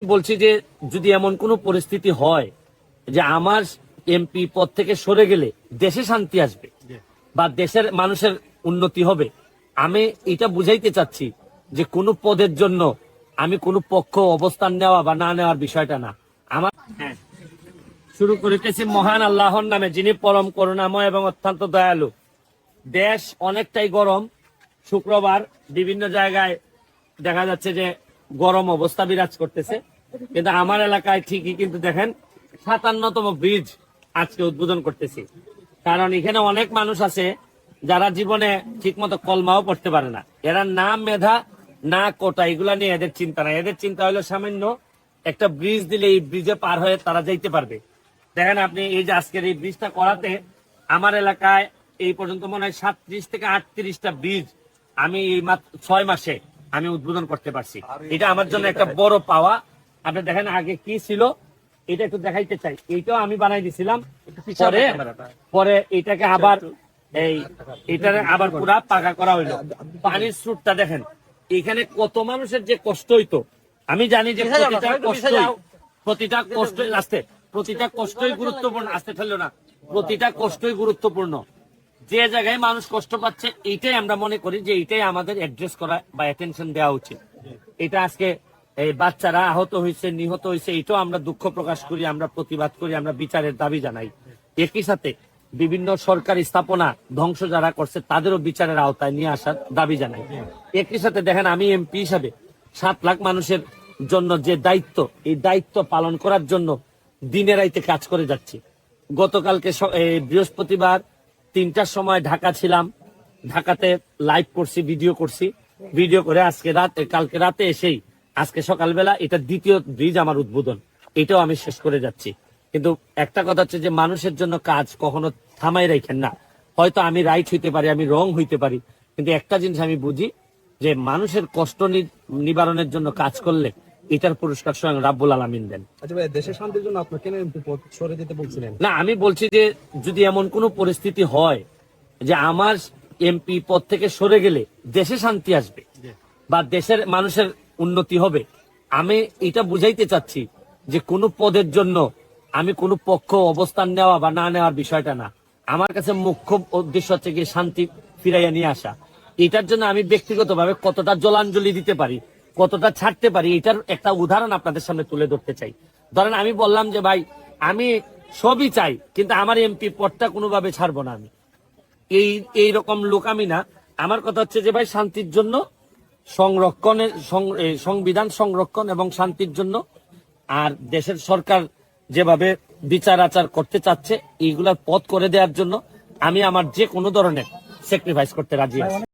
বলছি যে যদি এমন কোনো পরিস্থিতি হয় যে আমার এমপি পদ থেকে সরে গেলে দেশে শান্তি আসবে বা দেশের মানুষের উন্নতি হবে, আমি এটা বুঝাইতে চাচ্ছি যে কোনো পদের জন্য আমি কোনো পক্ষ অবস্থান নেওয়া বা না নেওয়ার বিষয়টা না। আমার শুরু করিতেছি মহান আল্লাহর নামে, যিনি পরম করুণাময় এবং অত্যন্ত দয়ালু। দেশ অনেকটাই গরম। শুক্রবার বিভিন্ন জায়গায় দেখা যাচ্ছে যে গরম অবস্থা বিরাজ করতেছে, কিন্তু আমার এলাকায় ঠিকই কিন্তু দেখেন 57তম ব্রিজ আজকে উদ্বোধন করতেছি। কারণ এখানে অনেক মানুষ আছে যারা জীবনে ঠিকমতো কলমাও পড়তে পারে না। এরা না মেধা না কোটা এগুলা নিয়ে এদের চিন্তা নাই। এদের চিন্তা হলো সামান্য একটা ব্রিজ দিলে এই ব্রিজে পার হয়ে তারা যাইতে পারবে। দেখেন আপনি এই যে আজকের এই ব্রিজটা করাতে আমার এলাকায় এই পর্যন্ত মনে হয় 37 থেকে 38টা ব্রিজ আমি এই মাত্র 6 মাসে আমি উদ্বোধন করতে পারছি। এটা আমার জন্য একটা বড় পাওয়া। আপনি দেখেন আগে কি ছিল, এটা একটু দেখাইতে চাই। এইটাও আমি বানাই দিছিলাম, পরে এটাকে আবার আবার পুরা পাকা করা হইলো। পানির স্রোতটা দেখেন, এখানে কত মানুষের যে কষ্ট হইতো। আমি জানি যে প্রতিটা কষ্টই গুরুত্বপূর্ণ। আসতে ফেললো না, প্রতিটা কষ্টই গুরুত্বপূর্ণ। যে জায়গায় মানুষ কষ্ট পাচ্ছে এইটাই আমরা মনে করি যে এইটাই আমাদের অ্যাড্রেস করা বা অ্যাটেনশন দেওয়া উচিত। এটা আজকে এই বাচ্চারা আহত হয়েছে, নিহত হয়েছে, এটাও আমরা দুঃখ প্রকাশ করি, আমরা প্রতিবাদ করি, আমরা বিচারের দাবি জানাই। একই সাথে বিভিন্ন সরকারি স্থাপনা ধ্বংস যারা করছে তাদেরও বিচারের আওতায় নিয়ে আসার দাবি জানাই। একই সাথে দেখেন আমি এমপি হিসাবে 7 লাখ মানুষের জন্য যে দায়িত্ব, এই দায়িত্ব পালন করার জন্য দিনে রাইতে কাজ করে যাচ্ছি। গতকালকে বৃহস্পতিবার 3টার সময় ঢাকা ছিলাম, ঢাকাতে লাইভ করছি, ভিডিও করে কালকে রাতে এসেই আজকে সকালবেলা এটা দ্বিতীয় ব্রিজ আমার উদ্বোধন, এটাও আমি শেষ করে যাচ্ছি। কিন্তু একটা কথা হচ্ছে যে মানুষের জন্য কাজ কখনো থামাই রাখেন না। হয়তো আমি রাইট হইতে পারি, আমি রং হইতে পারি, কিন্তু একটা জিনিস আমি বুঝি যে মানুষের কষ্ট নিবারণের জন্য কাজ করলে এটার পুরস্কার স্বয়ং রাব্বুল আলামিন দেন। আচ্ছা ভাই, দেশের শান্তির জন্য আপনি কেন এমপি পদ সরে যেতে বলছিলেন? না, আমি বলছি যে যদি এমন কোনো পরিস্থিতি হয় যে আমার এমপি পদ থেকে সরে গেলে দেশে শান্তি আসবে বা দেশের মানুষের উন্নতি হবে, আমি এটা বুঝাইতে চাচ্ছি যে কোনো পদের জন্য আমি কোনো পক্ষ অবস্থান নেওয়া বা না নেওয়ার বিষয়টা না। আমার কাছে মুখ্য উদ্দেশ্য হচ্ছে কি শান্তি ফিরাইয়া নিয়ে আসা। এটার জন্য আমি ব্যক্তিগতভাবে কতটা জলাঞ্জলি দিতে পারি, কতটা ছাড়তে পারি, এটার একটা উদাহরণ আপনাদের সামনে তুলে ধরতে চাই। ধরেন আমি বললাম যে ভাই আমি সবই চাই, কিন্তু আমার এমপি পদটা কোনোভাবে ছাড়বো না। আমি এই রকম লোক আমি না। আমার কথা হচ্ছে যে ভাই শান্তির জন্য সংবিধান সংরক্ষণ এবং শান্তির জন্য আর দেশের সরকার যেভাবে বিচার আচার করতে চাচ্ছে এইগুলার পথ করে দেওয়ার জন্য আমি আমার যে কোনো ধরনের স্যাক্রিফাইস করতে রাজি আছি।